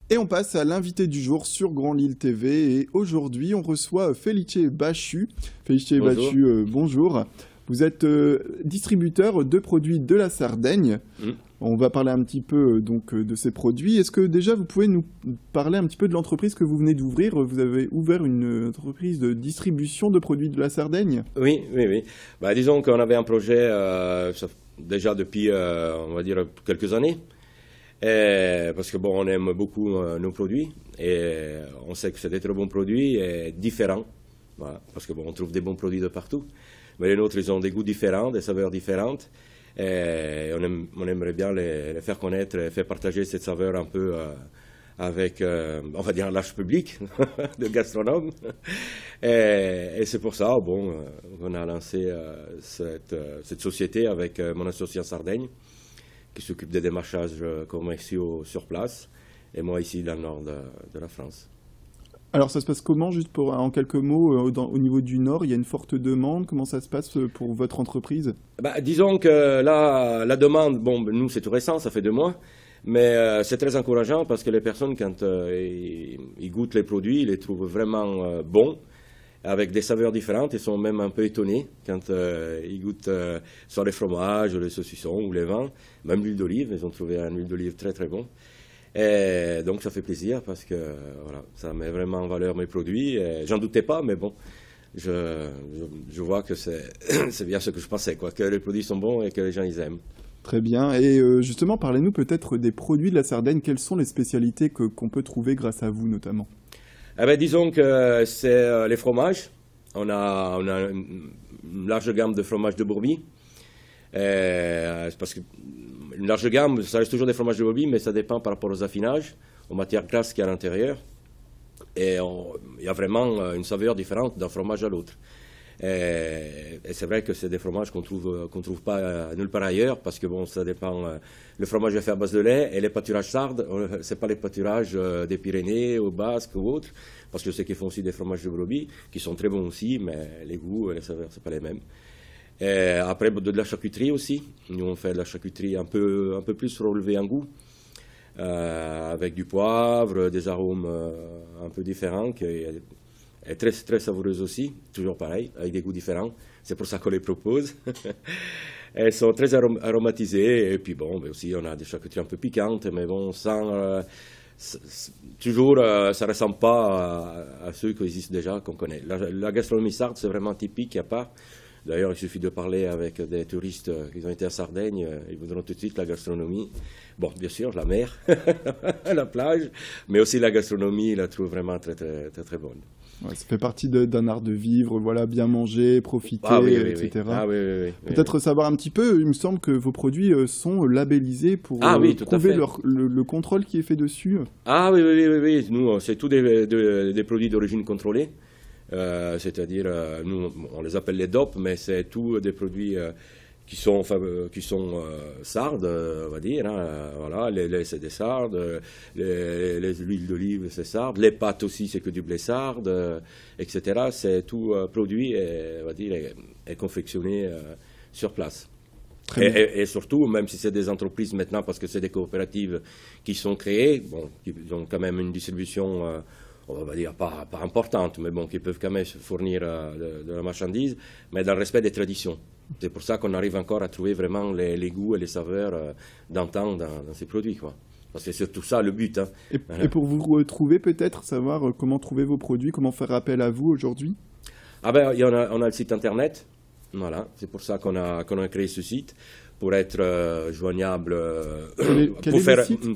Et on passe à l'invité du jour sur Grand Lille TV. Et aujourd'hui, on reçoit Felice Bachu. Felice Bonjour. Bachu, bonjour. Vous êtes distributeur de produits de la Sardaigne. Mm. On va parler un petit peu de ces produits. Est-ce que déjà vous pouvez nous parler un petit peu de l'entreprise que vous venez d'ouvrir? Vous avez ouvert une entreprise de distribution de produits de la Sardaigne? Oui, oui, oui. Bah, disons qu'on avait un projet déjà depuis, on va dire, quelques années. Parce que bon, on aime beaucoup nos produits et on sait que c'est des très bons produits et différents. Voilà, parce que bon, on trouve des bons produits de partout. Mais les nôtres, ils ont des goûts différents, des saveurs différentes. Et on aimerait bien les faire connaître et faire partager cette saveur un peu avec, on va dire, l'âge public de gastronomes. Et c'est pour ça, bon, qu'on a lancé cette société avec mon associé en Sardaigne, qui s'occupe des démarchages commerciaux sur place, et moi ici dans le nord de la France. Alors ça se passe comment, juste pour en quelques mots, au niveau du Nord, il y a une forte demande. Comment ça se passe pour votre entreprise? Bah, disons que là, la demande, bon, nous c'est tout récent, ça fait 2 mois, mais c'est très encourageant parce que les personnes, quand ils goûtent les produits, ils les trouvent vraiment bons, avec des saveurs différentes. Ils sont même un peu étonnés quand ils goûtent soit les fromages, les saucissons ou les vins, même l'huile d'olive. Ils ont trouvé une huile d'olive très très bon. Et donc ça fait plaisir parce que voilà, ça met vraiment en valeur mes produits. J'en doutais pas, mais bon, je vois que c'est bien ce que je pensais, quoi, que les produits sont bons et que les gens ils aiment. Très bien. Et justement, parlez-nous peut-être des produits de la Sardaigne. Quelles sont les spécialités qu'on peut trouver grâce à vous, notamment? Eh ben, disons que c'est les fromages. On a une large gamme de fromages de brebis. Parce que une large gamme, ça reste toujours des fromages de brebis, mais ça dépend par rapport aux affinages, aux matières grasses qu'il y a à l'intérieur. Et il y a vraiment une saveur différente d'un fromage à l'autre. Et c'est vrai que c'est des fromages qu'on trouve pas nulle part ailleurs, parce que bon, ça dépend. Le fromage est fait à base de lait, et les pâturages sardes, c'est pas les pâturages des Pyrénées, au Basque ou autres, parce que je sais qu'ils font aussi des fromages de brebis, qui sont très bons aussi, mais les goûts et les saveurs, c'est pas les mêmes. Et après, de la charcuterie aussi. Nous, on fait de la charcuterie un peu plus relevée en goût, avec du poivre, des arômes un peu différents, qui est très, très savoureuse aussi, toujours pareil, avec des goûts différents. C'est pour ça qu'on les propose. Elles sont très aromatisées, et puis bon, mais aussi on a des charcuteries un peu piquantes, mais bon, sans... toujours, ça ne ressemble pas à ceux qui existent déjà, qu'on connaît. La gastronomie sarde, c'est vraiment typique, il n'y a pas... D'ailleurs, il suffit de parler avec des touristes qui ont été à Sardaigne, ils vous donneront tout de suite la gastronomie. Bon, bien sûr, la mer, la plage, mais aussi la gastronomie, ils la trouvent vraiment très, très, très, très bonne. Ouais, ça fait partie d'un art de vivre, voilà, bien manger, profiter, Ah oui, oui, oui. etc. Ah oui, oui, oui, oui. Peut-être savoir un petit peu, il me semble que vos produits sont labellisés pour Ah oui, tout à prouver fait. le contrôle qui est fait dessus. Ah oui, oui, oui, oui, oui. Nous, c'est tous des produits d'origine contrôlée. C'est-à-dire, nous, on les appelle les DOP, mais c'est tous des produits qui sont sardes, on va dire. Hein, voilà, les laits, c'est des sardes, les huiles d'olive, c'est sardes, les pâtes aussi, c'est que du blé sarde, etc. C'est tout produit, on va dire, et confectionné sur place. Très bien. Et surtout, même si c'est des entreprises maintenant, parce que c'est des coopératives qui sont créées, bon, qui ont quand même une distribution, on va dire pas importante, mais bon, qui peuvent quand même fournir de la marchandise, mais dans le respect des traditions. C'est pour ça qu'on arrive encore à trouver vraiment les goûts et les saveurs d'antan dans ces produits, quoi. Parce que c'est surtout ça le but. Hein. Voilà. Et pour vous retrouver, peut-être savoir comment trouver vos produits, comment faire appel à vous aujourd'hui? Ah ben, on a le site internet. Voilà, c'est pour ça qu'on a créé ce site, pour être joignable, Quel pour est faire le site?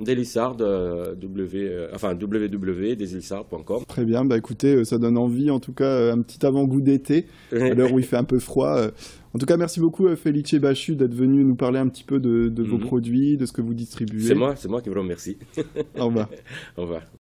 Délissard, www.deslissards.com. Très bien, bah écoutez, ça donne envie, en tout cas, un petit avant-goût d'été, à l'heure où il fait un peu froid. En tout cas, merci beaucoup, Felice Bachu, d'être venu nous parler un petit peu de vos produits, de ce que vous distribuez. C'est moi qui vous remercie. Au revoir. Au revoir.